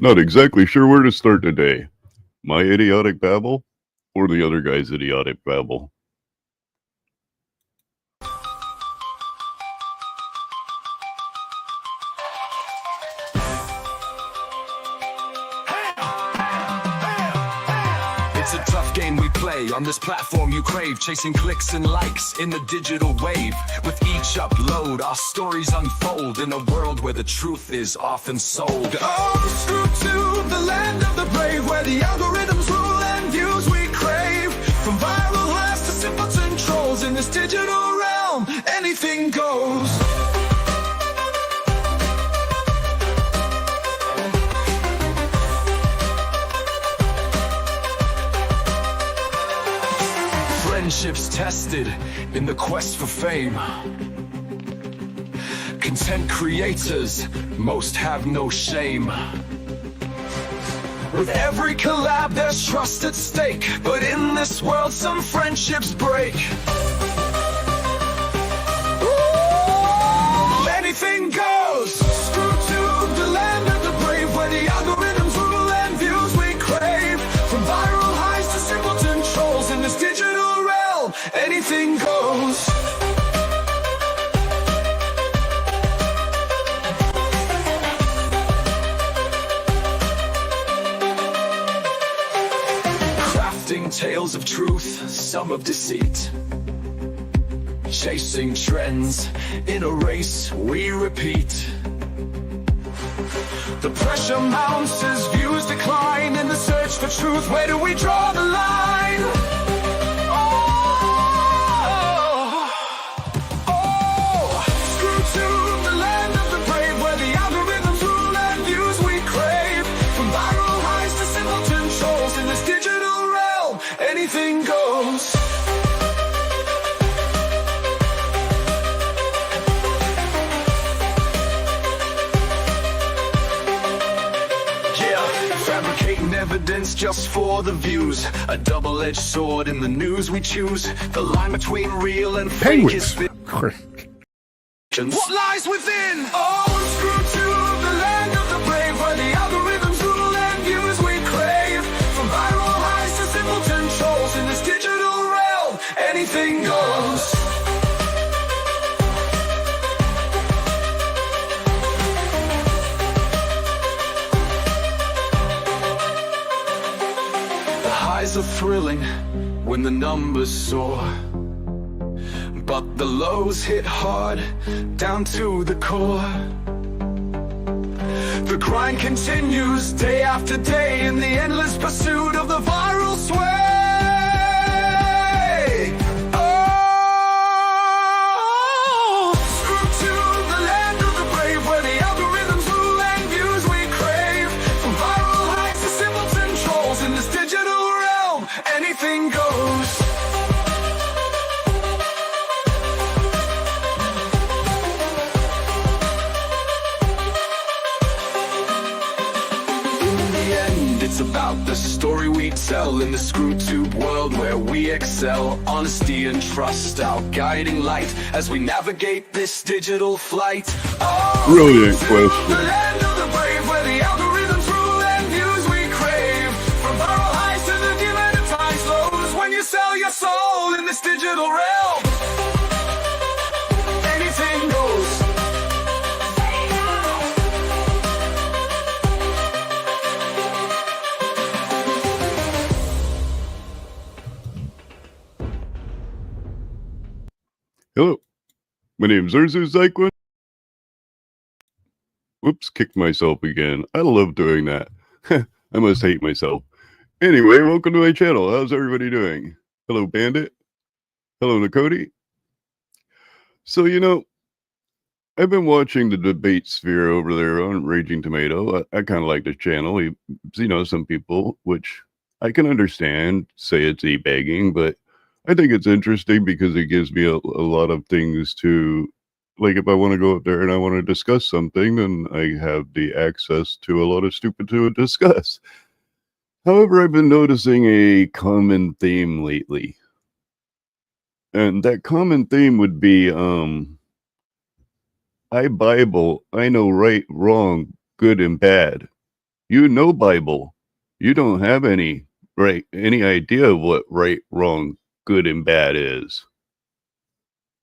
Not exactly sure where to start today. My idiotic babble or the other guy's idiotic babble? It's a tough game we play on this platform you crave, chasing clicks and likes in the digital wave. With each upload, our stories unfold in a world where the truth is often sold. Oh, screw to the land of the brave, where the algorithms rule and views we crave. From viral highs to simpleton trolls, in this digital realm, anything goes. Friendships tested in the quest for fame. Content creators, most have no shame. With every collab there's trust at stake, but in this world some friendships break. Ooh, anything goes. Screw to the land of the brave, where the algorithms rule and views we crave. From viral highs to simpleton trolls, in this digital realm, anything goes. Crafting tales of truth, some of deceit. Chasing trends in a race we repeat. The pressure mounts as views decline. In the search for truth, where do we draw the line? Screw to the land of the brave, where the algorithms rule and views we crave. From viral highs to simpleton trolls, in this digital realm, anything goes. Fabricating evidence just for the views. A double-edged sword in the news we choose. The line between real and fake is Penguins. thin. What lies within? Oh, screw to the land of the brave, where the algorithms rule and views we crave. From viral highs to simpleton trolls, in this digital realm, anything goes. The highs are thrilling when the numbers soar, but the lows hit hard down to the core. The grind continues day after day in the endless pursuit of the viral sway. Oh, screw to the land of the brave, where the algorithms rule and views we crave. From viral highs to simpleton trolls, in this digital realm, anything goes. It's about the story we tell in the ScrewTube world where we excel. Honesty and trust, our guiding light as we navigate this digital flight. Oh, Brilliant to question. the land of the brave, where the algorithms rule and views we crave. From viral highs to the demonetized lows, when you sell your soul in this digital realm, anything goes. Hello, my name's Urzu Zyklin. Whoops, kicked myself again. I love doing that. I must hate myself. Anyway, welcome to my channel. How's everybody doing? Hello, Bandit. Hello, Nakoti. So, I've been watching the debate sphere over there on Raging Tomato. I kind of like the channel. Some people, which I can understand, say it's e-begging, but I think it's interesting because it gives me a lot of things to, like, if I want to go up there and I want to discuss something, then I have the access to a lot of stupid to discuss. However, I've been noticing a common theme lately. And that common theme would be, I Bible, I know right, wrong, good and bad. You know Bible. You don't have any idea of what right, wrong, good, and bad is.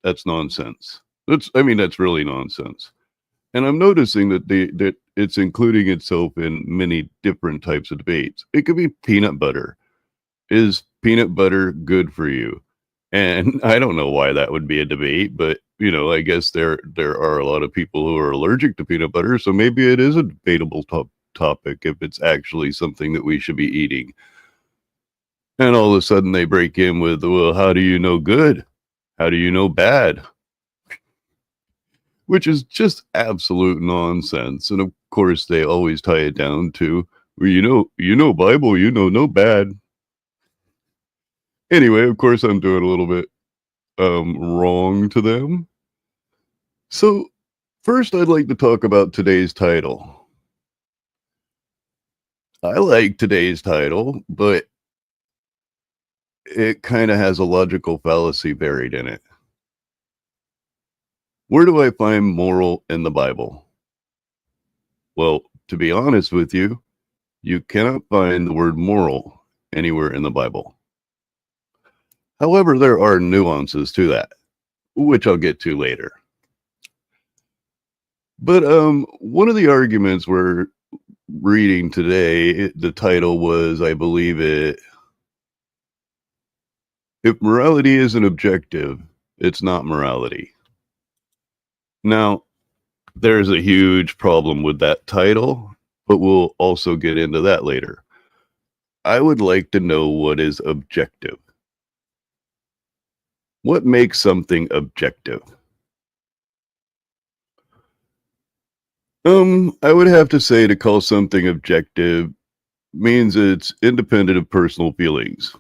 That's nonsense. That's really nonsense. And I'm noticing that it's including itself in many different types of debates. It could be peanut butter. Is peanut butter good for you? And I don't know why that would be a debate, but I guess there are a lot of people who are allergic to peanut butter, so maybe it is a debatable topic if it's actually something that we should be eating. And all of a sudden they break in with, well, how do you know good? How do you know bad? Which is just absolute nonsense. And of course, they always tie it down to, well, you know Bible, no bad. Anyway, of course, I'm doing a little bit wrong to them. So first, I'd like to talk about today's title. I like today's title, but it kind of has a logical fallacy buried in it. Where do I find moral in the Bible? Well, to be honest with you, you cannot find the word moral anywhere in the Bible. However, there are nuances to that, which I'll get to later. But one of the arguments we're reading today, the title was, I believe it, if morality isn't objective, it's not morality. Now, there's a huge problem with that title, but we'll also get into that later. I would like to know what is objective. What makes something objective? I would have to say to call something objective means it's independent of personal feelings.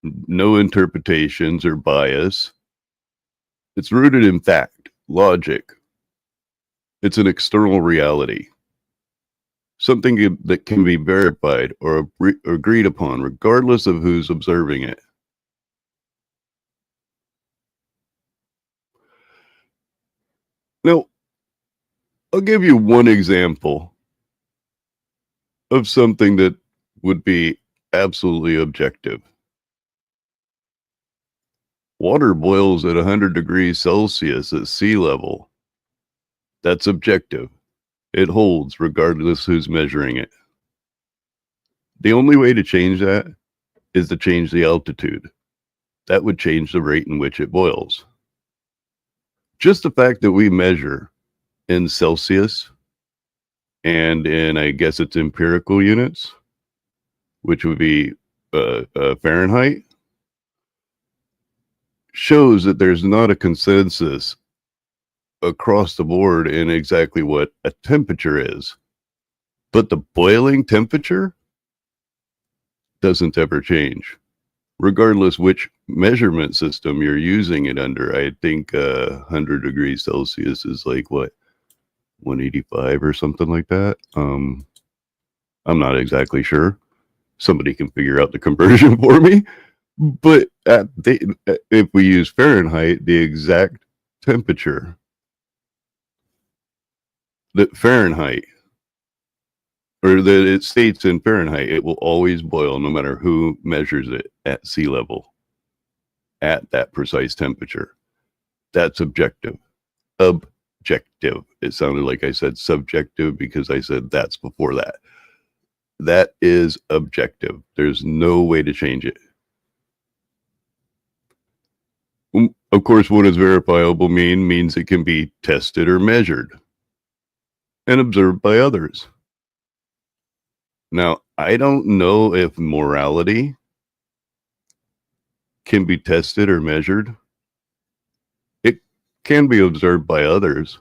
No interpretations or bias. It's rooted in fact, logic. It's an external reality. Something that can be verified or agreed upon, regardless of who's observing it. Now, I'll give you one example of something that would be absolutely objective. Water boils at 100 degrees Celsius at sea level. That's objective. It holds regardless who's measuring it. The only way to change that is to change the altitude. That would change the rate in which it boils. Just the fact that we measure in Celsius and in, I guess it's empirical units, which would be Fahrenheit, shows that there's not a consensus across the board in exactly what a temperature is. But the boiling temperature doesn't ever change, regardless which measurement system you're using it under. I think 100 degrees Celsius is like, what, 185 or something like that. I'm not exactly sure. Somebody can figure out the conversion for me. But if we use Fahrenheit, the exact temperature, that Fahrenheit, or that it states in Fahrenheit, it will always boil no matter who measures it at sea level at that precise temperature. That's objective. Objective. It sounded like I said subjective because I said that's before that. That is objective. There's no way to change it. Of course, what does verifiable means it can be tested or measured and observed by others. Now, I don't know if morality can be tested or measured. It can be observed by others,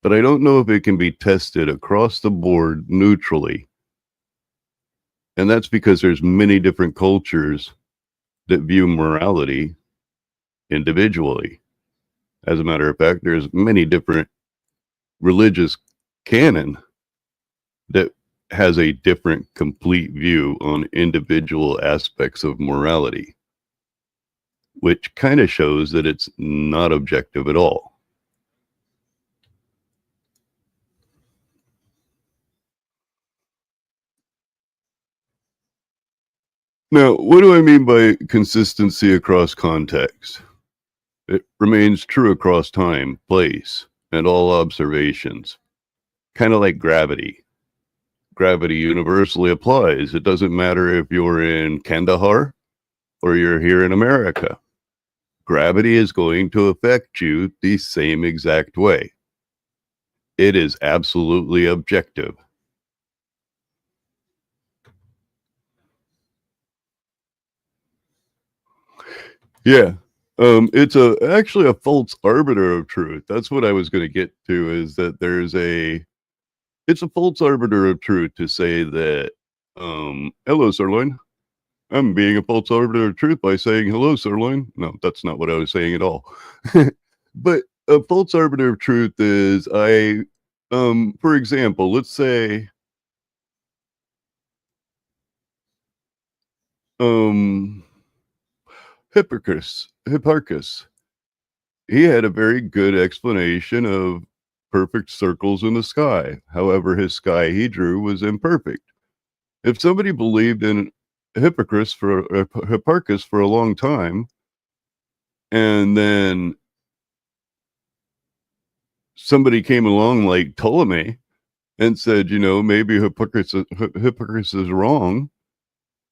but I don't know if it can be tested across the board neutrally. And that's because there's many different cultures that view morality individually. As a matter of fact, there's many different religious canon that has a different complete view on individual aspects of morality, which kind of shows that it's not objective at all. Now, what do I mean by consistency across context? It remains true across time, place, and all observations. Kind of like gravity. Gravity universally applies. It doesn't matter if you're in Kandahar or you're here in America. Gravity is going to affect you the same exact way. It is absolutely objective. Yeah. It's actually a false arbiter of truth. That's what I was going to get to, is that it's a false arbiter of truth to say that, hello, Sirloin. I'm being a false arbiter of truth by saying hello, Sirloin. No, that's not what I was saying at all. But a false arbiter of truth is for example, let's say, Hipparchus. He had a very good explanation of perfect circles in the sky. However, his sky he drew was imperfect. If somebody believed in Hipparchus for a long time, and then somebody came along like Ptolemy and said, maybe Hipparchus is wrong,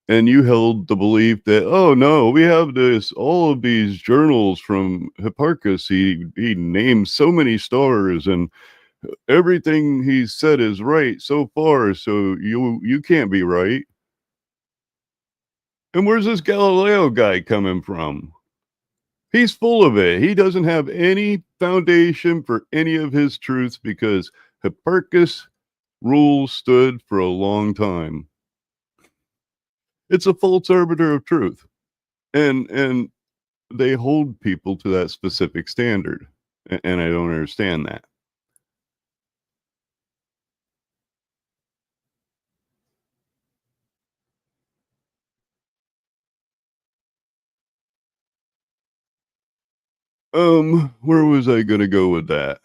and you held the belief that, oh no, we have all of these journals from Hipparchus. He named so many stars, and everything he said is right so far, so you can't be right. And where's this Galileo guy coming from? He's full of it. He doesn't have any foundation for any of his truths, because Hipparchus rules stood for a long time. It's a false arbiter of truth. And they hold people to that specific standard. And I don't understand that. Where was I gonna go with that?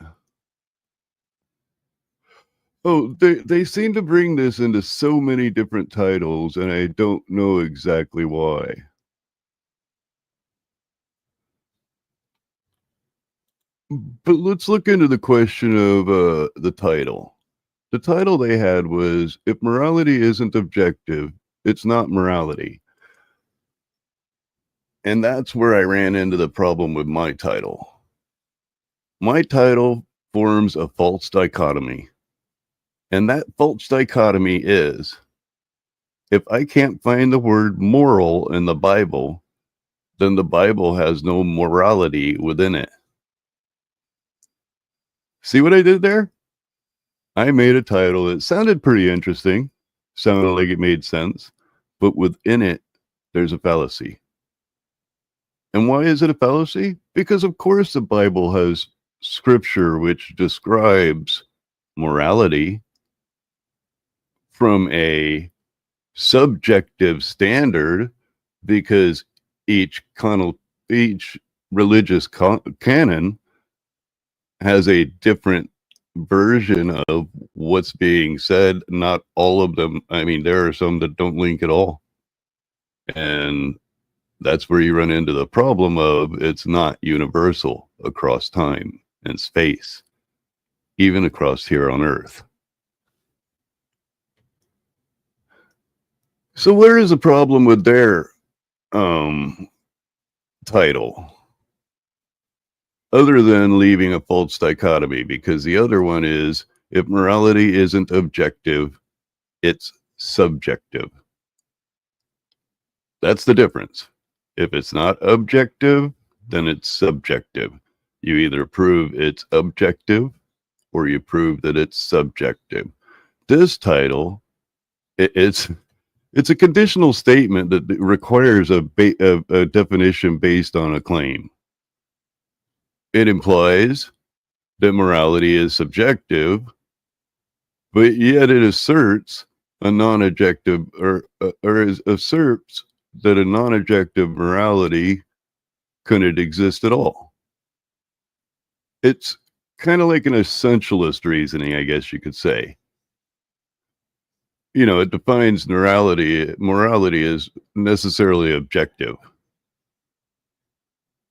Oh, they seem to bring this into so many different titles, and I don't know exactly why. But let's look into the question of the title. The title they had was, "If morality isn't objective, it's not morality." And that's where I ran into the problem with my title. My title forms a false dichotomy. And that false dichotomy is, if I can't find the word moral in the Bible, then the Bible has no morality within it. See what I did there? I made a title that sounded pretty interesting, sounded like it made sense, but within it, there's a fallacy. And why is it a fallacy? Because, of course, the Bible has scripture which describes morality from a subjective standard, because each religious canon has a different version of what's being said. Not all of them. I mean, there are some that don't link at all. And that's where you run into the problem of, it's not universal across time and space, even across here on Earth. So where is the problem with their title? Other than leaving a false dichotomy, because the other one is, if morality isn't objective, it's subjective. That's the difference. If it's not objective, then it's subjective. You either prove it's objective or you prove that it's subjective. This title, it's a conditional statement that requires a definition based on a claim. It implies that morality is subjective, but yet it asserts a non-objective, or asserts that a non-objective morality couldn't exist at all. It's kind of like an essentialist reasoning, I guess you could say. it defines morality is necessarily objective.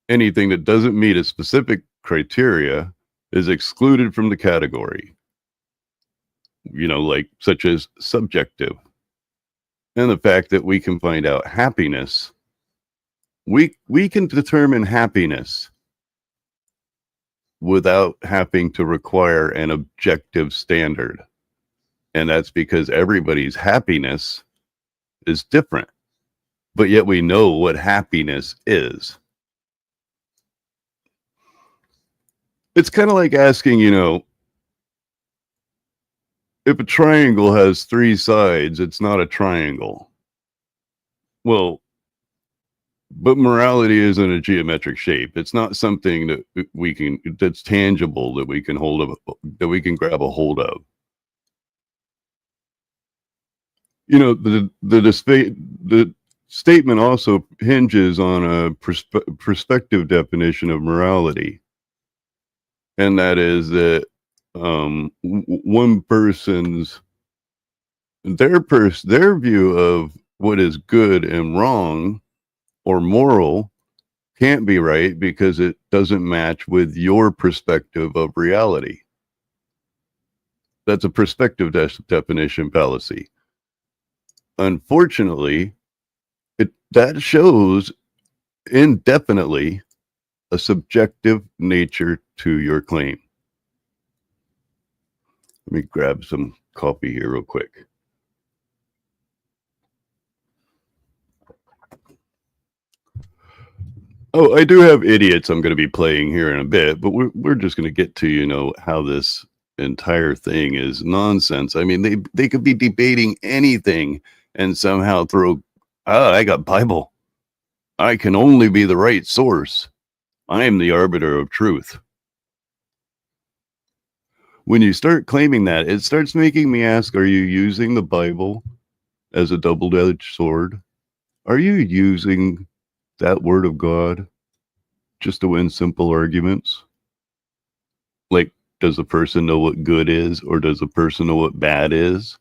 Anything that doesn't meet a specific criteria is excluded from the category, like such as subjective. And the fact that we can find out happiness, we can determine happiness without having to require an objective standard. And that's because everybody's happiness is different, but yet we know what happiness is. It's kind of like asking, if a triangle has 3 sides, it's not a triangle. Well, but morality isn't a geometric shape. It's not something that's tangible, that we can grab a hold of. The statement also hinges on a perspective definition of morality. And that is that one person's their view of what is good and wrong or moral can't be right because it doesn't match with your perspective of reality. That's a perspective definition fallacy. Unfortunately, that shows indefinitely a subjective nature to your claim. Let me grab some coffee here real quick. Oh, I do have Idiots I'm going to be playing here in a bit, but we're just going to get to, how this entire thing is nonsense. I mean, they could be debating anything and somehow throw, I got Bible. I can only be the right source. I am the arbiter of truth. When you start claiming that, it starts making me ask, are you using the Bible as a double-edged sword? Are you using that word of God just to win simple arguments? Like, does the person know what good is, or does the person know what bad is?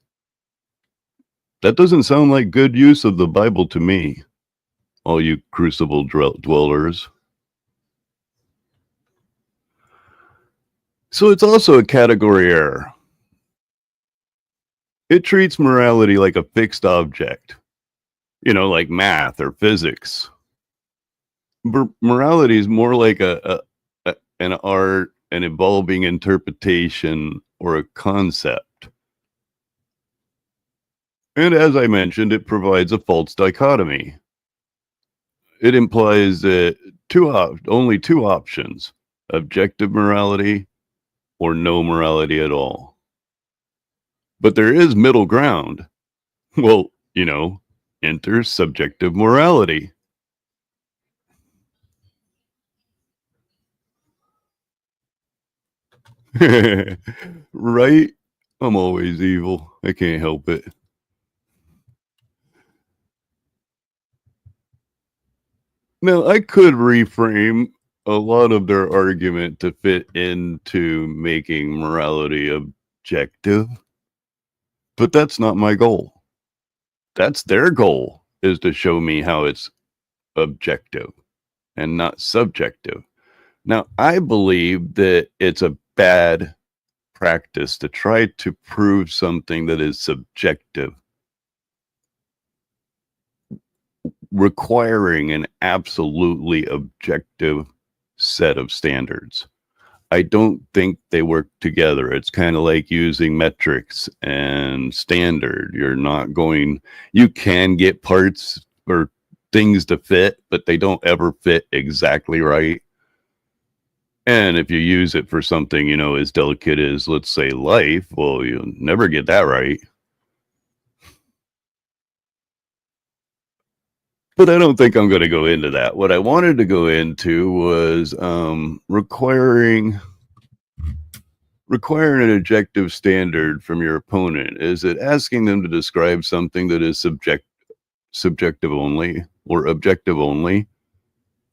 That doesn't sound like good use of the Bible to me, all you crucible dwellers. So it's also a category error. It treats morality like a fixed object, like math or physics. Morality is more like an art, an evolving interpretation, or a concept. And as I mentioned, it provides a false dichotomy. It implies that only 2 options: objective morality or no morality at all. But there is middle ground. Well, enter subjective morality. Right? I'm always evil. I can't help it. Now, I could reframe a lot of their argument to fit into making morality objective, but that's not my goal. That's their goal, is to show me how it's objective and not subjective. Now, I believe that it's a bad practice to try to prove something that is subjective, requiring an absolutely objective set of standards. I don't think they work together. It's kind of like using metrics and standard. You can get parts or things to fit, but they don't ever fit exactly right. And if you use it for something, as delicate as, let's say, life, well, you'll never get that right. But I don't think I'm going to go into that. What I wanted to go into was requiring an objective standard from your opponent. Is it asking them to describe something that is subjective only or objective only?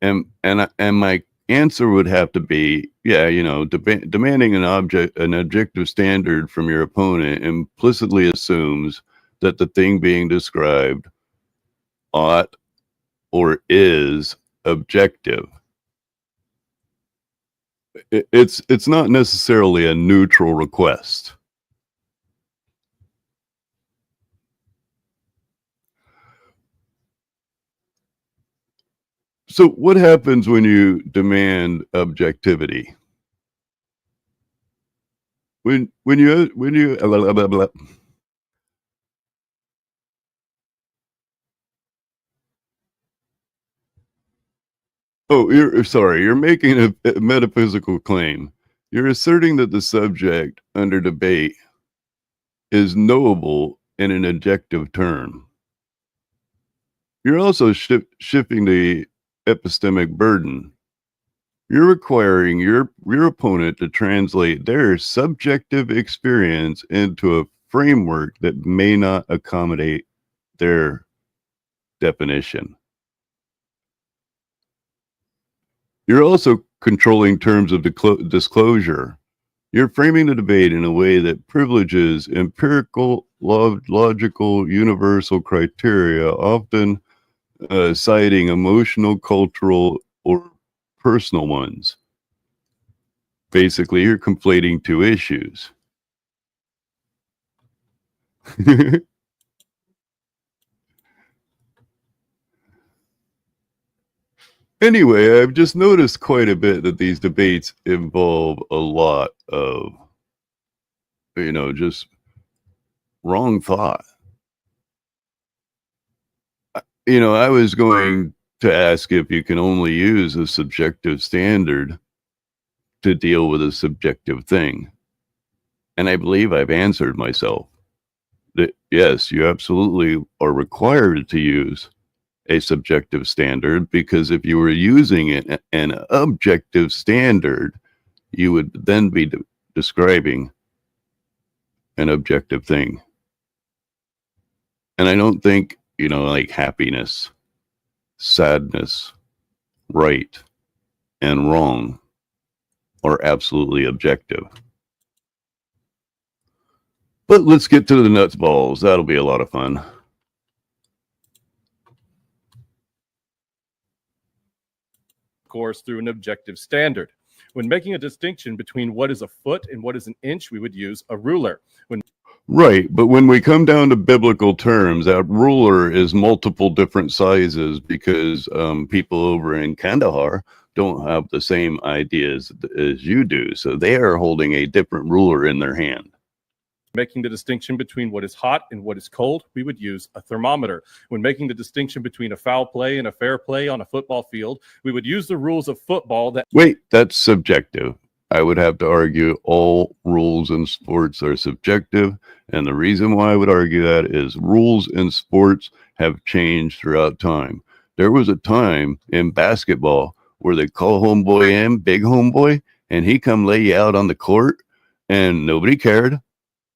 And my answer would have to be, demanding an objective standard from your opponent implicitly assumes that the thing being described ought or is objective. It's not necessarily a neutral request. So what happens when you demand objectivity? When you blah, blah, blah. Oh, you're sorry. You're making a metaphysical claim. You're asserting that the subject under debate is knowable in an objective term. You're also shifting the epistemic burden. You're requiring your opponent to translate their subjective experience into a framework that may not accommodate their definition. You're also controlling terms of disclosure. You're framing the debate in a way that privileges empirical, logical, universal criteria, often citing emotional, cultural, or personal ones. Basically, you're conflating two issues. Anyway, I've just noticed quite a bit that these debates involve a lot of, just wrong thought. I was going to ask if you can only use a subjective standard to deal with a subjective thing. And I believe I've answered myself that yes, you absolutely are required to use a subjective standard, because if you were using an objective standard, you would then be describing an objective thing. And I don't think, like happiness, sadness, right and wrong are absolutely objective. But let's get to the nuts balls. That'll be a lot of fun. Course through an objective standard. When making a distinction between what is a foot and what is an inch, we would use a ruler. Right, but when we come down to biblical terms, that ruler is multiple different sizes, because people over in Kandahar don't have the same ideas as you do, so they are holding a different ruler in their hand. Making the distinction between what is hot and what is cold, we would use a thermometer. When making the distinction between a foul play and a fair play on a football field, we would use the rules of football that... Wait, that's subjective. I would have to argue all rules in sports are subjective, and the reason why I would argue that is rules in sports have changed throughout time. There was a time in basketball where they call homeboy in, big homeboy, and he come lay you out on the court, and nobody cared.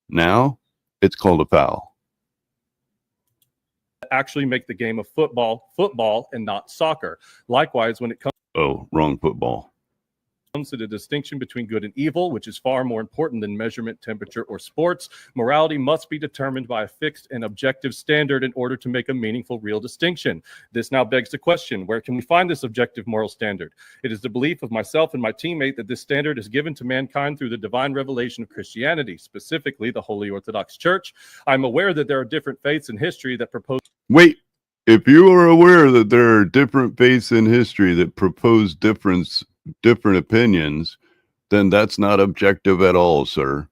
Now it's called a foul. Actually make the game of football and not soccer. Likewise, when it comes... Oh, wrong football. To the distinction between good and evil, which is far more important than measurement, temperature, or sports, morality must be determined by a fixed and objective standard in order to make a meaningful, real distinction. This now begs the question, where can we find this objective moral standard? It is the belief of myself and my teammate that this standard is given to mankind through the divine revelation of Christianity, specifically the Holy Orthodox Church. I'm aware that there are different faiths in history that propose... Wait, if you are aware that there are different faiths in history that propose different opinions, then that's not objective at all, sir.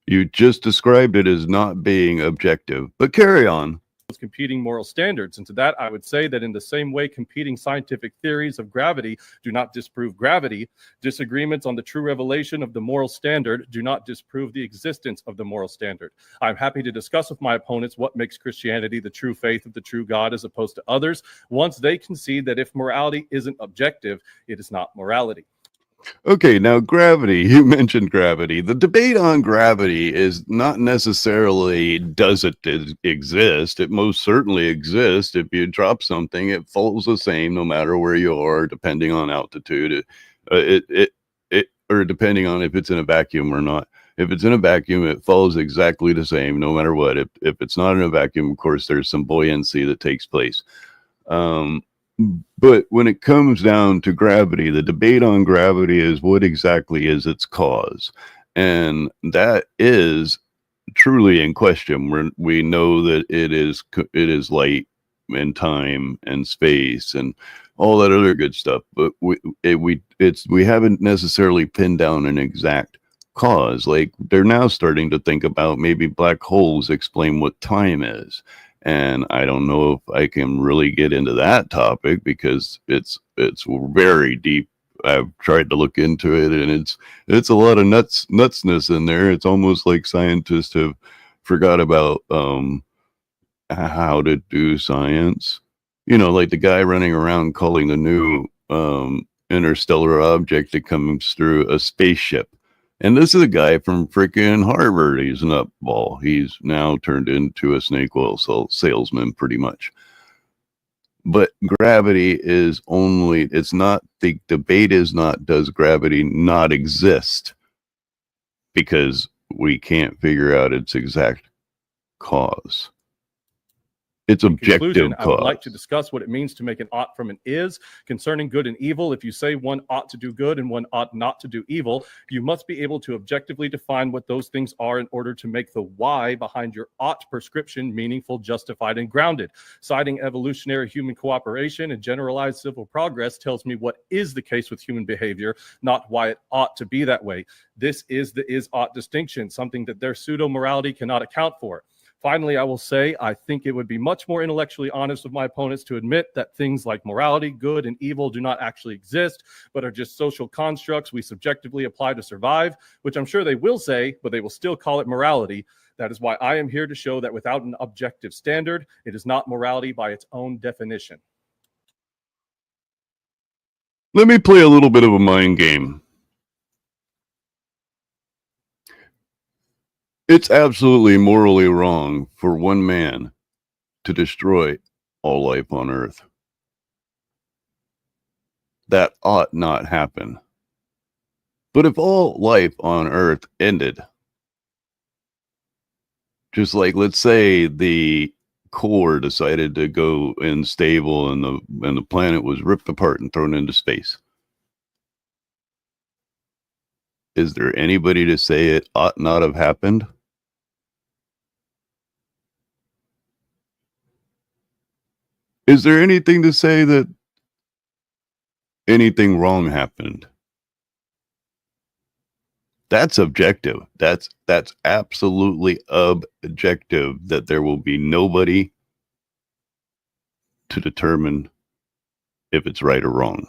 You just described it as not being objective, but carry on. Competing moral standards, and to that I would say that in the same way competing scientific theories of gravity do not disprove gravity, disagreements on the true revelation of the moral standard do not disprove the existence of the moral standard. I'm happy to discuss with my opponents what makes Christianity the true faith of the true God as opposed to others, once they concede that if morality isn't objective, it is not morality. Okay, now gravity, you mentioned gravity. The debate on gravity is not necessarily does it exist. It most certainly exists. If you drop something, it falls the same no matter where you are, depending on altitude, or depending on if it's in a vacuum or not. If it's in a vacuum, it follows exactly the same, no matter what. If it's not in a vacuum, of course, there's some buoyancy that takes place. But when it comes down to gravity, the debate on gravity is what exactly is its cause, and that is truly in question. We know that it is light and time and space and all that other good stuff, but we haven't necessarily pinned down an exact cause. Like, they're now starting to think about maybe black holes explain what time is. And I don't know if I can really get into that topic because it's very deep. I've tried to look into it, and it's a lot of nutsness in there. It's almost like scientists have forgot about how to do science. You know, like the guy running around calling the new interstellar object that comes through a spaceship. And this is a guy from freaking Harvard. He's a nutball. He's now turned into a snake oil salesman, pretty much. But gravity is only, it's not, the debate is not, does gravity not exist? Because we can't figure out its exact cause. It's objective I would like to discuss what it means to make an ought from an is concerning good and evil. If you say one ought to do good and one ought not to do evil, you must be able to objectively define what those things are in order to make the why behind your ought prescription meaningful, justified, and grounded. Citing evolutionary human cooperation and generalized civil progress tells me what is the case with human behavior, not why it ought to be that way. This is the is-ought distinction, something that their pseudo-morality cannot account for. Finally, I will say, I think it would be much more intellectually honest of my opponents to admit that things like morality, good, and evil do not actually exist, but are just social constructs we subjectively apply to survive, which I'm sure they will say, but they will still call it morality. That is why I am here to show that without an objective standard, it is not morality by its own definition. Let me play a little bit of a mind game. It's absolutely morally wrong for one man to destroy all life on Earth. That ought not happen. But if all life on Earth ended, just like, let's say the core decided to go unstable and the planet was ripped apart and thrown into space, is there anybody to say it ought not have happened? Is there anything to say that anything wrong happened? That's objective. That's absolutely objective, that there will be nobody to determine if it's right or wrong.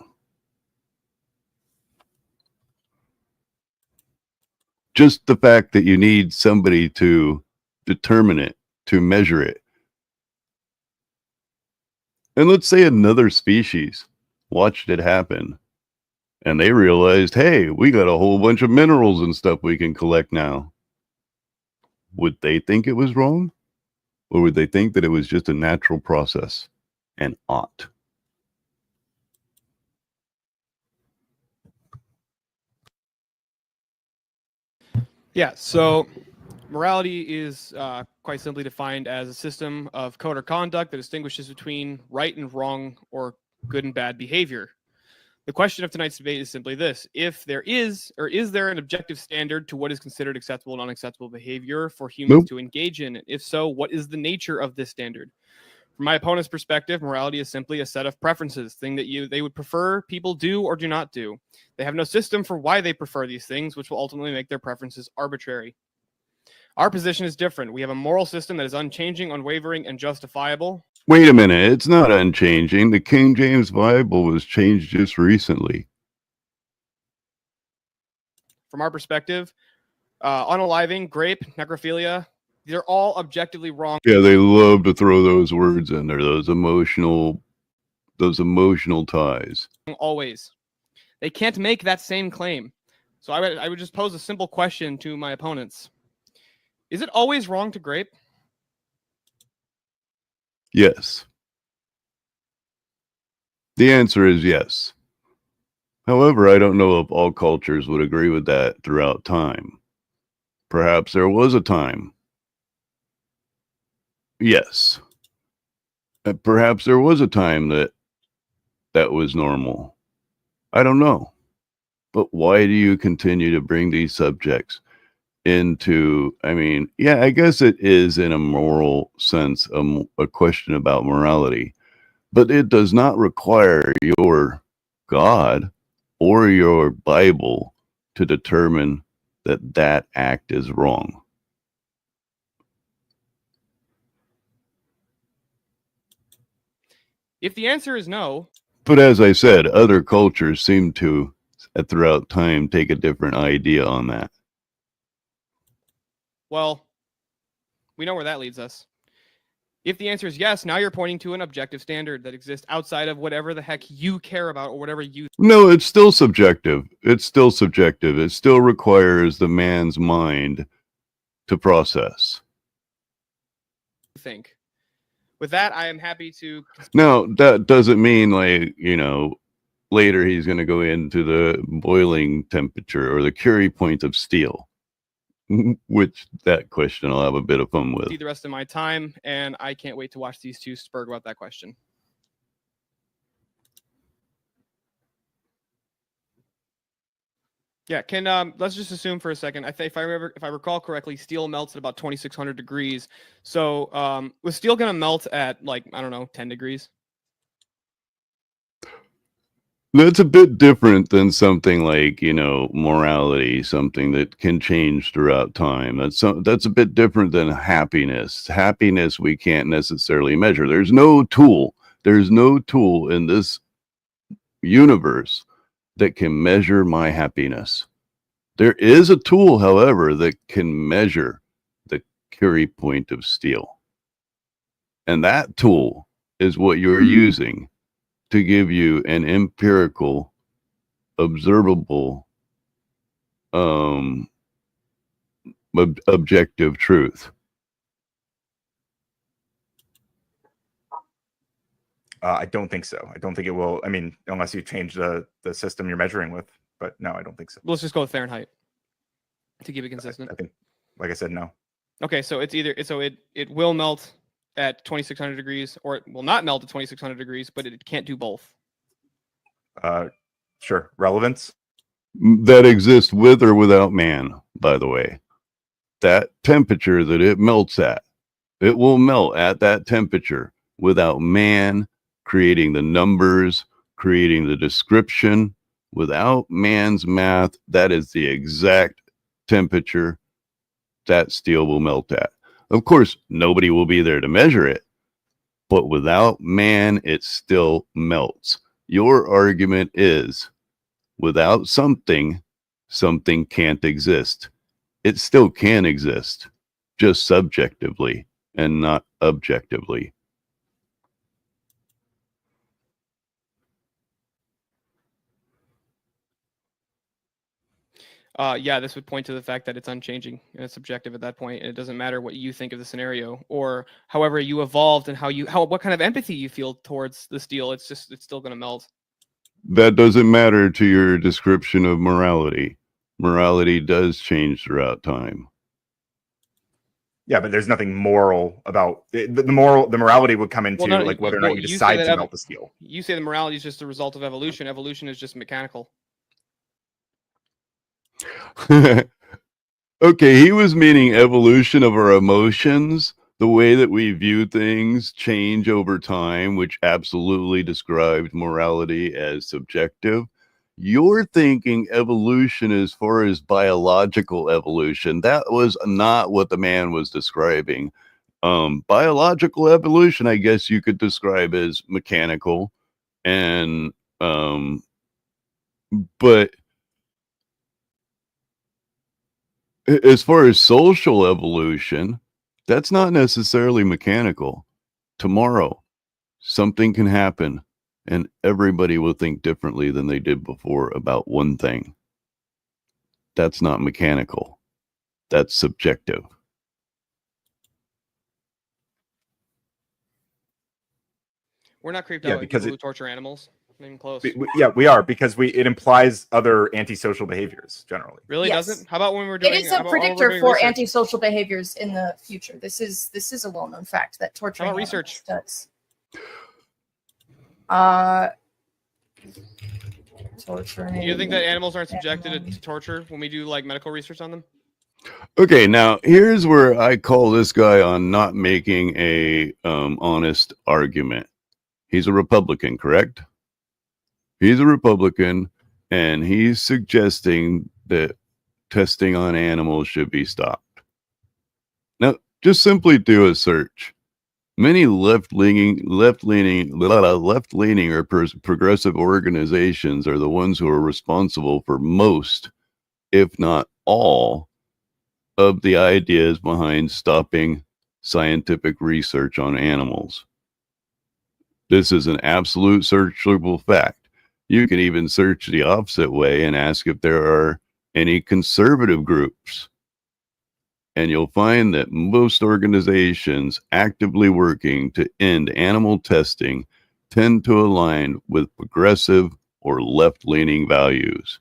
Just the fact that you need somebody to determine it, to measure it. And let's say another species watched it happen and they realized, hey, we got a whole bunch of minerals and stuff we can collect now. Would they think it was wrong? Or would they think that it was just a natural process and ought? Yeah, so morality is quite simply defined as a system of code or conduct that distinguishes between right and wrong or good and bad behavior. The question of tonight's debate is simply this: if there is, or is there an objective standard to what is considered acceptable and unacceptable behavior for humans to engage in? If so, what is the nature of this standard? From my opponent's perspective, morality is simply a set of preferences, thing that they would prefer people do or do not do. They have no system for why they prefer these things, which will ultimately make their preferences arbitrary. Our position is different. We have a moral system that is unchanging, unwavering, and justifiable. Wait a minute, it's not unchanging. The King James Bible was changed just recently. From our perspective, unaliving, grape, necrophilia, they're all objectively wrong. Yeah, they love to throw those words in there, those emotional ties. Always. They can't make that same claim. So I would just pose a simple question to my opponents. Is it always wrong to grape? Yes. The answer is yes. However, I don't know if all cultures would agree with that throughout time. Perhaps there was a time. Yes. Perhaps there was a time that was normal. I don't know. But why do you continue to bring these subjects into, I mean, yeah, I guess it is in a moral sense, a question about morality, but it does not require your God or your Bible to determine that that act is wrong. If the answer is no, But as I said, other cultures seem to, throughout time, take a different idea on that. well, we know where that leads us. If the answer is yes, now you're pointing to an objective standard that exists outside of whatever the heck you care about or whatever you No, it's still subjective. It's still subjective. It still requires the man's mind to process. think. With that, I am happy to. Now, that doesn't mean, like, you know, later he's going to go into the boiling temperature or the Curie point of steel, which that question I'll have a bit of fun with. See the rest of my time, and I can't wait to watch these two spurg about that question. Yeah, can let's just assume for a second. If I recall correctly, steel melts at about 2,600 degrees. So was steel gonna melt at, like, I don't know, 10 degrees? That's a bit different than something like, you know, morality, something that can change throughout time. That's a bit different than happiness. Happiness we can't necessarily measure. There's no tool in this universe that can measure my happiness. There is a tool, however, that can measure the Curie point of steel. And that tool is what you're using to give you an empirical, observable, objective truth. I don't think so. I don't think it will. I mean, unless you change the system you're measuring with. But no, I don't think so. Let's just go with Fahrenheit to keep it consistent. I think, like I said, no. Okay, so it's either it will melt at 2,600 degrees, or it will not melt at 2,600 degrees, but it can't do both. Sure. Relevance? That exists with or without man, by the way. That temperature that it melts at, it will melt at that temperature without man creating the numbers, creating the description. Without man's math, that is the exact temperature that steel will melt at. Of course, nobody will be there to measure it, but without man, it still melts. Your argument is, without something, something can't exist. It still can exist, just subjectively and not objectively. Yeah, this would point to the fact that it's unchanging and it's subjective at that point, and it doesn't matter what you think of the scenario or however you evolved and what kind of empathy you feel towards the steel. It's still going to melt. That doesn't matter to your description of morality. Morality does change throughout time. Yeah, but there's nothing moral about the morality would come into like whether or not you decide to melt the steel. You say the morality is just a result of evolution. Evolution is just mechanical. Okay, he was meaning evolution of our emotions, the way that we view things change over time, which absolutely described morality as subjective. You're thinking evolution as far as biological evolution. That was not what the man was describing. Biological evolution, I guess you could describe as mechanical, and but as far as social evolution, that's not necessarily mechanical. Tomorrow, something can happen, and everybody will think differently than they did before about one thing. That's not mechanical. That's subjective. We're not creeped Yeah, out by because people who torture animals. Even close. Yeah, we are, because it implies other antisocial behaviors generally. Really Yes. doesn't? How about when we're doing? It is how a about when we're predictor doing for research? antisocial behaviors in the future. This is a well-known fact that torturing How about research? animals does. Torturing. Do you think that animals aren't subjected to torture when we do like medical research on them? Okay, now here's where I call this guy on not making a honest argument. He's a Republican, correct? He's a Republican, and he's suggesting that testing on animals should be stopped. Now, just simply do a search. Many left-leaning or progressive organizations are the ones who are responsible for most, if not all, of the ideas behind stopping scientific research on animals. This is an absolute searchable fact. You can even search the opposite way and ask if there are any conservative groups. And you'll find that most organizations actively working to end animal testing tend to align with progressive or left-leaning values.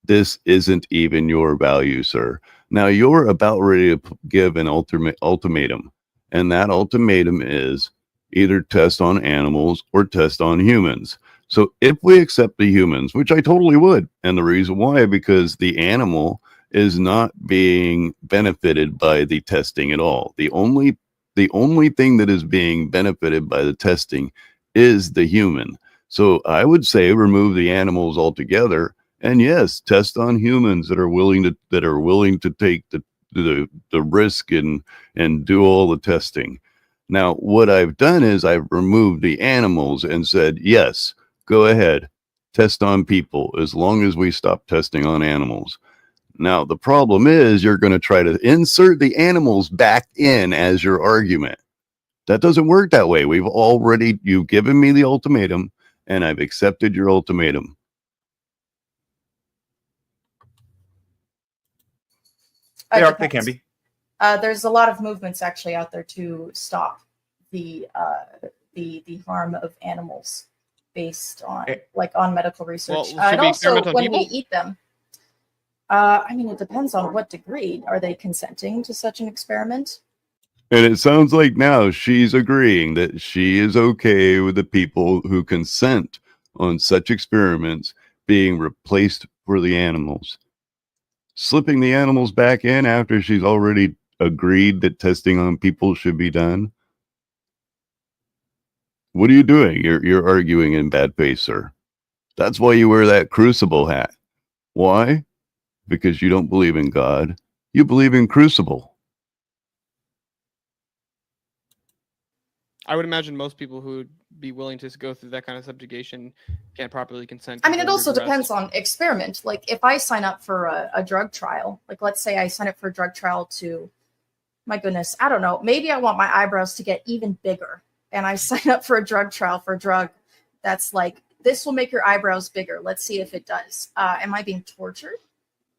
This isn't even your value, sir. Now, you're about ready to give an ultimatum, and that ultimatum is either test on animals or test on humans. So if we accept the humans, which I totally would, and the reason why, because the animal is not being benefited by the testing at all. The only thing that is being benefited by the testing is the human. So I would say remove the animals altogether, and yes, test on humans that are willing to take the risk and do all the testing. Now, what I've done is I've removed the animals and said, yes, go ahead, test on people as long as we stop testing on animals. Now, the problem is you're going to try to insert the animals back in as your argument. That doesn't work that way. You've given me the ultimatum, and I've accepted your ultimatum. They can be. There's a lot of movements actually out there to stop the harm of animals based on on medical research. Well, and also when people? we eat them. I mean, it depends on what degree. Are they consenting to such an experiment? And it sounds like now she's agreeing that she is okay with the people who consent on such experiments being replaced for the animals. Slipping the animals back in after she's already agreed that testing on people should be done. What are you doing? You're arguing in bad faith, sir. That's why you wear that crucible hat. Why? Because you don't believe in God. You believe in crucible. I would imagine most people who would be willing to go through that kind of subjugation can't properly consent. I mean, it also depends on experiment. Like if I sign up for a drug trial, like let's say I sign up for a drug trial to, my goodness, I don't know, maybe I want my eyebrows to get even bigger. And I sign up for a drug trial for a drug that's like, this will make your eyebrows bigger. Let's see if it does. Am I being tortured?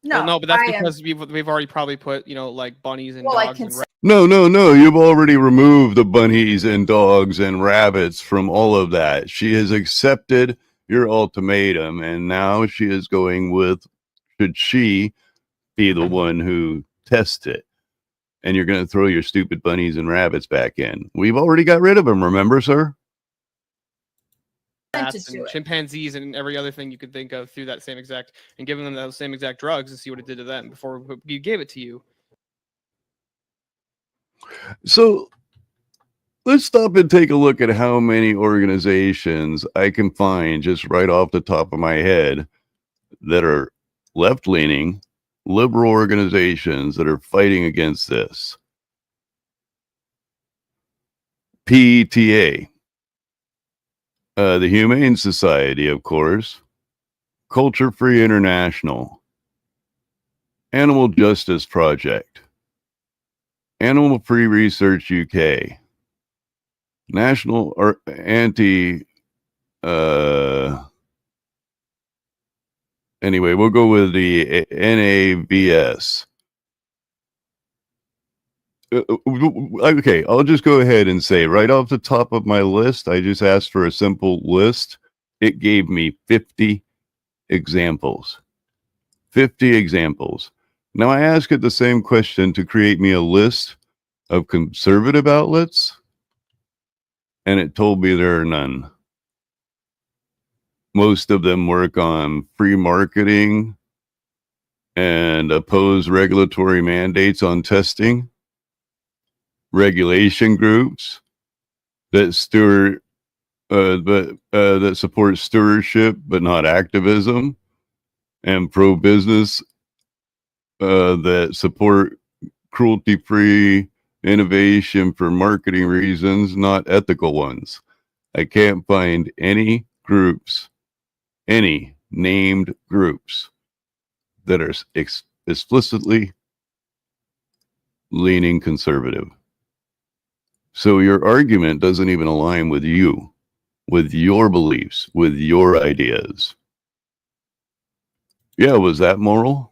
No, well, no, but that's because we've already probably put, like bunnies and dogs and No. You've already removed the bunnies and dogs and rabbits from all of that. She has accepted your ultimatum, and now she is going with, should she be the one who tests it? And you're going to throw your stupid bunnies and rabbits back in. We've already got rid of them, remember, sir? Bats and chimpanzees and every other thing you could think of through that same exact, and giving them those same exact drugs and see what it did to them before we gave it to you. So let's stop and take a look at how many organizations I can find just right off the top of my head that are left-leaning, liberal organizations that are fighting against this. PETA. The Humane Society, of course, Culture Free International, Animal Justice Project, Animal Free Research UK, National Anti, anyway, we'll go with the NABS. Okay, I'll just go ahead and say right off the top of my list, I just asked for a simple list. It gave me 50 examples. 50 examples. Now I ask it the same question to create me a list of conservative outlets, and it told me there are none. Most of them work on free marketing and oppose regulatory mandates on testing, regulation groups that that support stewardship but not activism, and pro-business that support cruelty-free innovation for marketing reasons, not ethical ones. I can't find any groups, any named groups that are explicitly leaning conservative. So your argument doesn't even align with you, with your beliefs, with your ideas. Yeah, was that moral?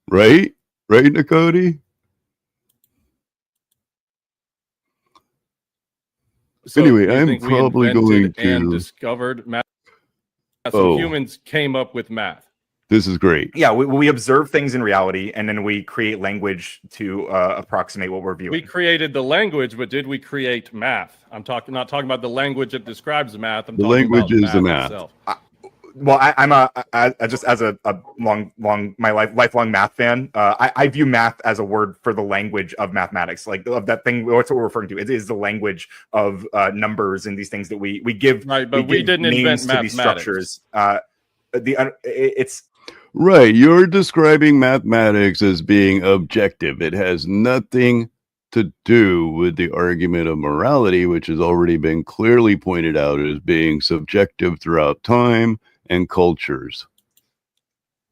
Right? Right, Nicody? So anyway, you I'm think we probably going invented to and discovered math. So Oh. humans came up with math. This is great. Yeah, we observe things in reality, and then we create language to approximate what we're viewing. We created the language, but did we create math? I'm not talking about the language that describes math. I'm The talking language about is the math. itself. Well, I just as a lifelong math fan, I view math as a word for the language of mathematics, like of that thing. What's what we're referring to? It is the language of numbers and these things that we give. Right, but we didn't invent to these structures. It's Right. You're describing mathematics as being objective. It has nothing to do with the argument of morality, which has already been clearly pointed out as being subjective throughout time and cultures.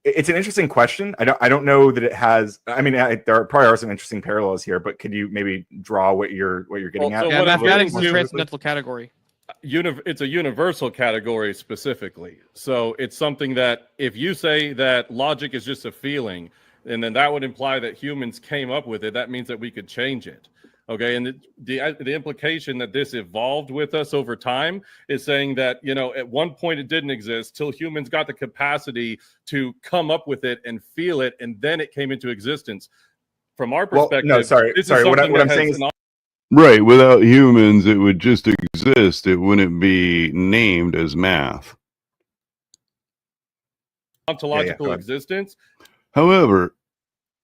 It's an interesting question. I don't know that it has. I mean, there probably are some interesting parallels here, but could you maybe draw what you're getting at? So Yeah, what I'm mathematics is getting a to- transcendental category. It's a universal category specifically. So it's something that if you say that logic is just a feeling, and then that would imply that humans came up with it, that means that we could change it. Okay, and the implication that this evolved with us over time is saying that, you know, at one point it didn't exist till humans got the capacity to come up with it and feel it, and then it came into existence. From our perspective, no, sorry. What I'm saying is, right. Without humans, it would just exist. It wouldn't be named as math. ontological existence. However,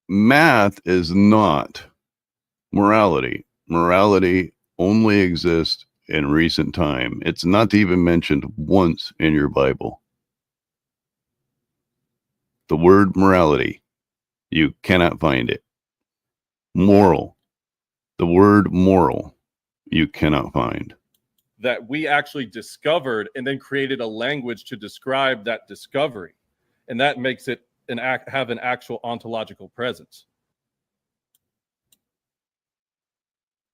math is not morality. Morality only exists in recent time. It's not even mentioned once in your Bible. The word morality, you cannot find it. Moral, the word moral, you cannot find. That we actually discovered and then created a language to describe that discovery. And that makes it have an actual ontological presence.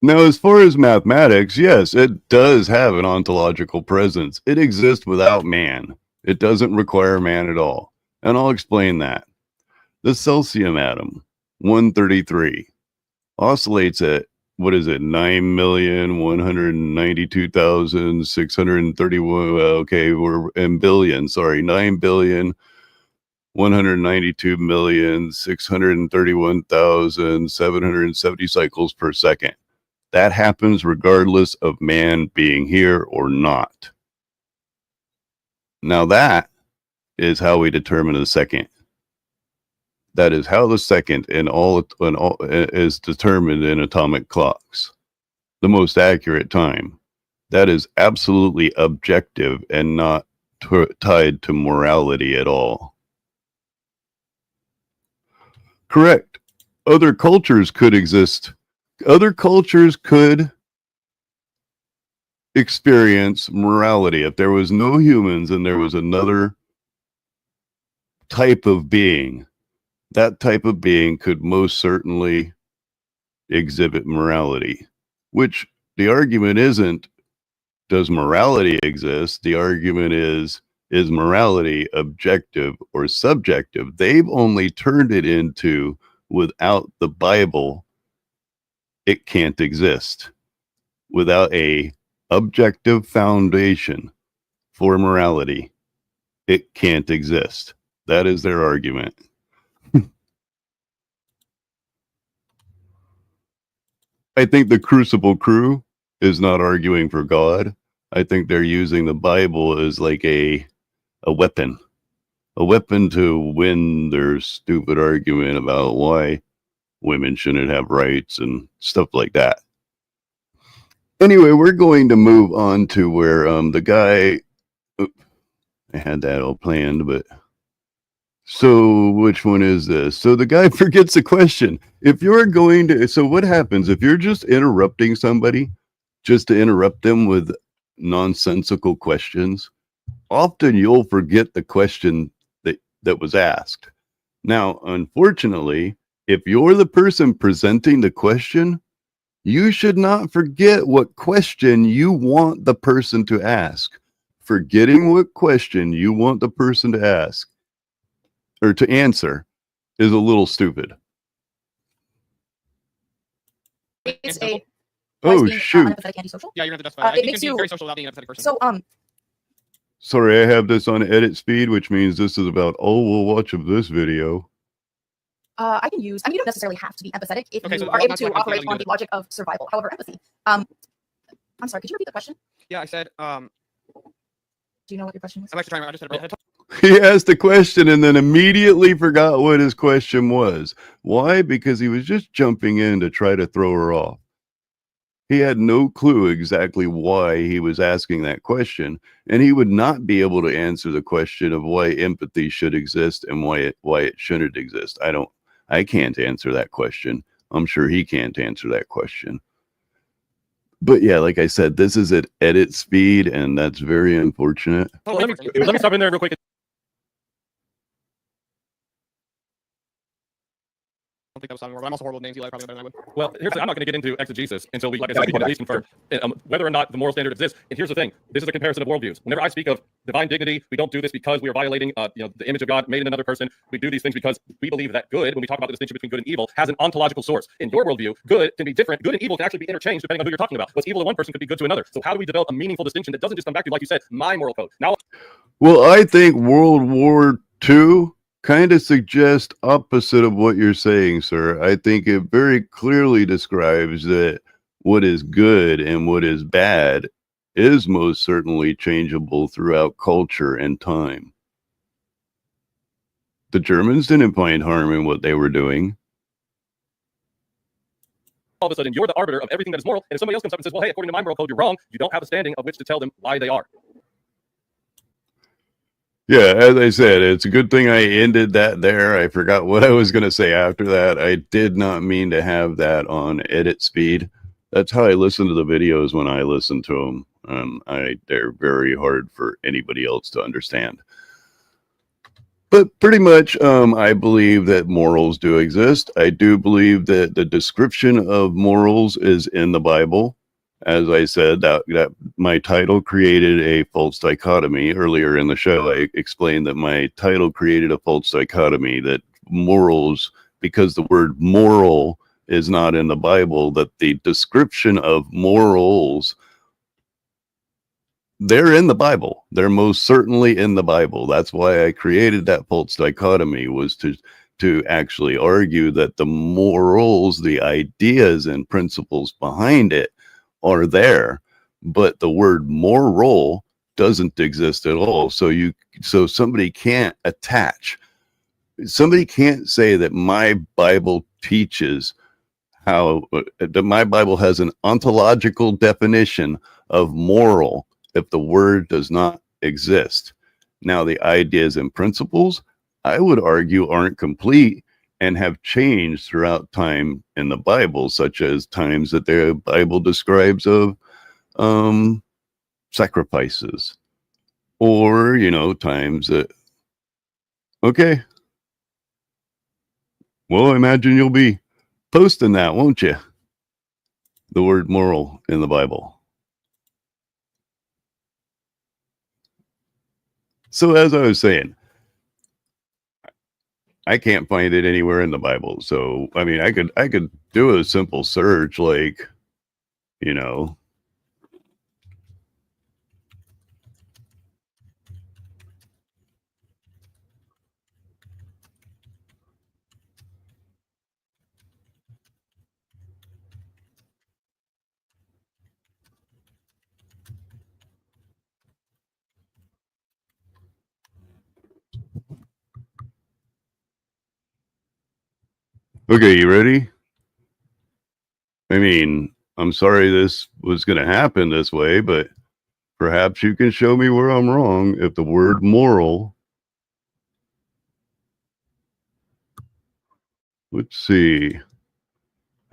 Now, as far as mathematics, yes, it does have an ontological presence. It exists without man. It doesn't require man at all. And I'll explain that. The cesium atom, 133, oscillates at, 9,192,631, okay, we're in billion, sorry, 9,192,631,770 cycles per second. That happens regardless of man being here or not. Now that is how we determine the second. That is how the second in all is determined in atomic clocks. The most accurate time. That is absolutely objective and not tied to morality at all. Correct. Other cultures could exist. Other cultures could experience morality. If there was no humans and there was another type of being, that type of being could most certainly exhibit morality, which the argument isn't, does morality exist? The argument is morality objective or subjective? They've only turned it into, without the Bible, it can't exist. without a objective foundation for morality, it can't exist. That is their argument. I think the Crucible crew is not arguing for God. I think they're using the Bible as like a weapon to win their stupid argument about why women shouldn't have rights and stuff like that. Anyway, we're going to move on to where the guy, I had that all planned, but so which one is this? So the guy forgets the question. If you're going to, so what happens if you're just interrupting somebody just to interrupt them with nonsensical questions? Often you'll forget the question that was asked. Now, unfortunately, if you're the person presenting the question, you should not forget what question you want the person to ask. Forgetting what question you want the person to ask or to answer is a little stupid. It's a Oh, being, shoot. unempathetic antisocial. Yeah, you're gonna have to justify that. It You makes can be you- very social without being an empathetic person. So Sorry, I have this on edit speed, which means this is about all we'll watch of this video. I can use. I mean, you don't necessarily have to be empathetic if Okay, you so are able that's to why I operate think on that's the logic of survival. However, empathy. I'm sorry. Could you repeat the question? Yeah, I said, Do you know what your question was? I'm actually trying to, I just had a head talk. He asked a question and then immediately forgot what his question was. Why? Because he was just jumping in to try to throw her off. He had no clue exactly why he was asking that question, and he would not be able to answer the question of why empathy should exist and why it shouldn't exist. I can't answer that question. I'm sure he can't answer that question. But yeah, like I said, this is at edit speed, and that's very unfortunate. Well, let me stop in there real quick. I don't think that was sounding horrible. I'm also horrible with names. Eli probably better than I would. Well, here's the thing. I'm not going to get into exegesis until we, like I said, we can at least confirm whether or not the moral standard exists. And here's the thing: this is a comparison of worldviews. Whenever I speak of divine dignity, we don't do this because we are violating, the image of God made in another person. We do these things because we believe that good, when we talk about the distinction between good and evil, has an ontological source. In your worldview, good can be different. Good and evil can actually be interchanged depending on who you're talking about. What's evil to one person could be good to another. So how do we develop a meaningful distinction that doesn't just come back to, like you said, my moral code? Now, Well, I think World War II kind of suggests opposite of what you're saying, sir. I think it very clearly describes that what is good and what is bad is most certainly changeable throughout culture and time. The Germans didn't find harm in what they were doing. all of a sudden, you're the arbiter of everything that is moral. And if somebody else comes up and says, well, hey, according to my moral code, you're wrong, you don't have a standing of which to tell them why they are. Yeah, as I said, it's a good thing I ended that there. I forgot what I was going to say after that. I did not mean to have that on edit speed. That's how I listen to the videos when I listen to them. They're very hard for anybody else to understand. But pretty much, I believe that morals do exist. I do believe that the description of morals is in the Bible. As I said, that my title created a false dichotomy. Earlier in the show, I explained that my title created a false dichotomy, that morals, because the word moral is not in the Bible, that the description of morals, they're in the Bible. They're most certainly in the Bible. That's why I created that false dichotomy, was to actually argue that the morals, the ideas and principles behind it are there, but the word moral doesn't exist at all. So somebody can't say that my Bible teaches how that my Bible has an ontological definition of moral if the word does not exist. Now, the ideas and principles, I would argue, aren't complete and have changed throughout time in the Bible, such as times that the Bible describes of sacrifices, or, times that, okay, well, I imagine you'll be posting that, won't you? The word moral in the Bible. So as I was saying, I can't find it anywhere in the Bible. So, I mean, I could do a simple search, like, Okay, you ready? I mean, I'm sorry this was going to happen this way, but perhaps you can show me where I'm wrong if the word moral, let's see,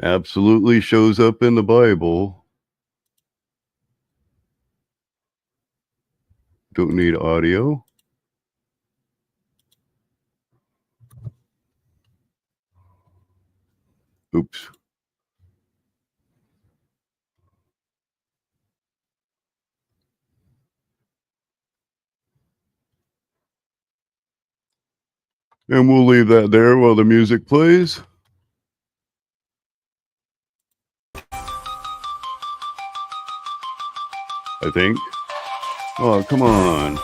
absolutely shows up in the Bible. Don't need audio. Oops. And we'll leave that there while the music plays. I think. Oh, come on.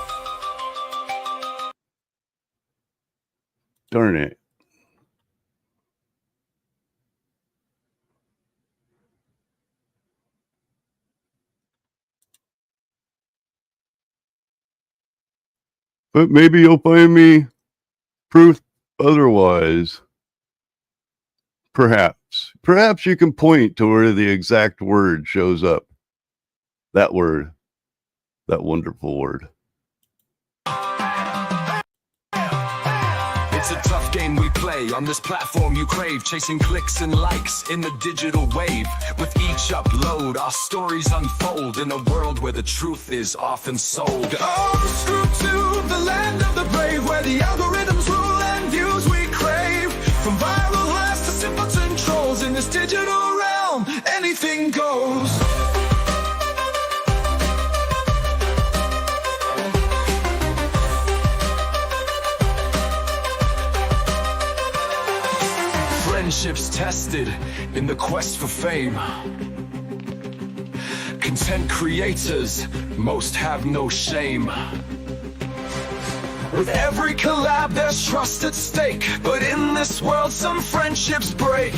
Darn it. But maybe you'll find me proof otherwise. Perhaps. Perhaps you can point to where the exact word shows up. That word. That wonderful word. It's a tough game we play on this platform you crave, chasing clicks and likes in the digital wave. With each upload, our stories unfold in a world where the truth is often sold. Oh, screw to the land of the brave, where the algorithms rule and views we crave. From viral highs to simpleton trolls, in this digital realm, anything goes. Friendships tested in the quest for fame. Content creators, most have no shame. With every collab there's trust at stake, but in this world some friendships break.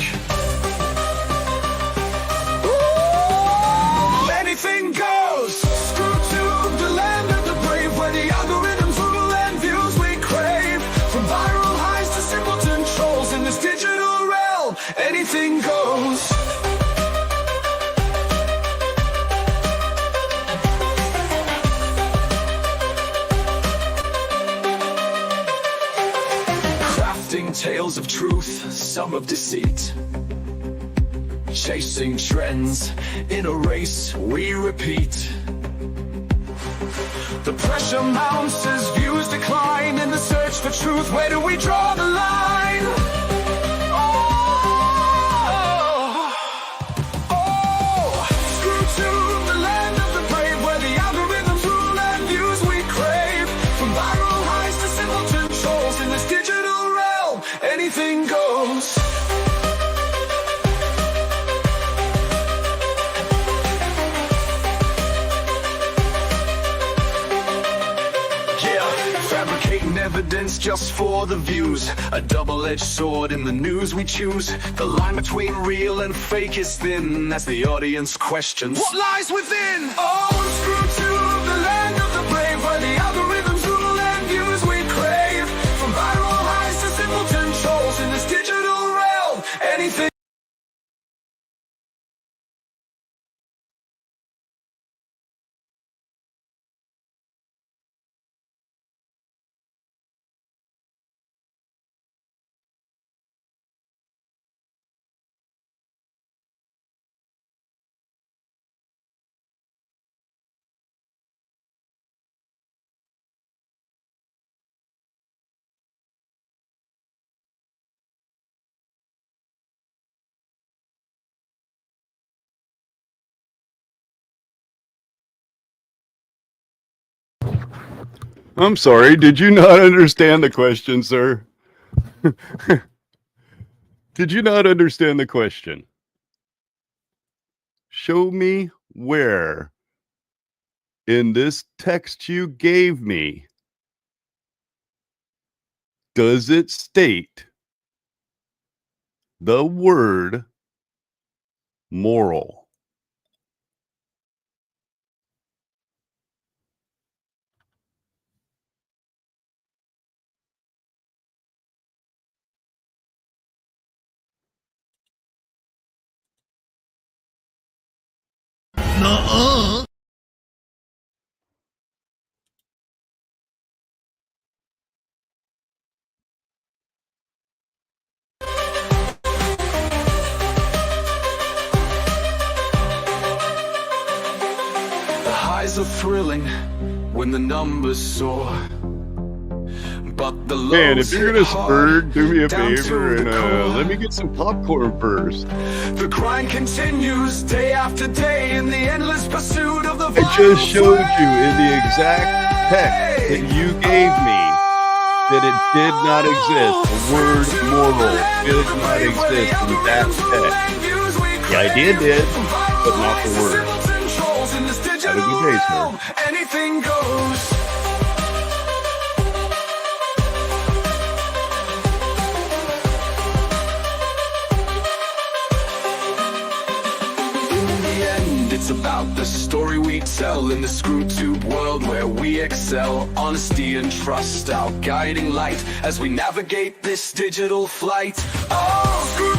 Ooh, anything goes. Screw to the land of the brave, where the algorithms rule and views we crave. From viral highs to simpleton trolls, in this digital realm, anything goes. Crafting tales of truth, some of deceit. Chasing trends in a race we repeat. The pressure mounts as views decline. In the search for truth, where do we draw the line? Oh, screw to the land of the brave, where the algorithms rule and views we crave. From viral highs to simpleton trolls, in this digital realm, anything goes. Fabricating evidence just for the views. A double-edged sword in the news we choose. The line between real and fake is thin as the audience questions What lies within? Oh, screw to the land of the brave, where the algorithms rule and views we crave. From viral highs to simpleton trolls, in this digital realm, anything. I'm sorry. Did you not understand the question, sir? Did you not understand the question? Show me where in this text you gave me does it state the word moral? The highs are thrilling when the numbers soar. But the lows Man, if you're gonna hit hard, spur, do me a down to favor and the core. let me get some popcorn first. The grind continues day after day in the endless pursuit of the I just showed you in the exact text that you gave me that it did not exist. The word moral did not exist in that text. The idea did, but not the word. Have a good day, sir. Anything goes. It's about the story we tell in the ScrewTube world where we excel. Honesty and trust, our guiding light as we navigate this digital flight. Oh,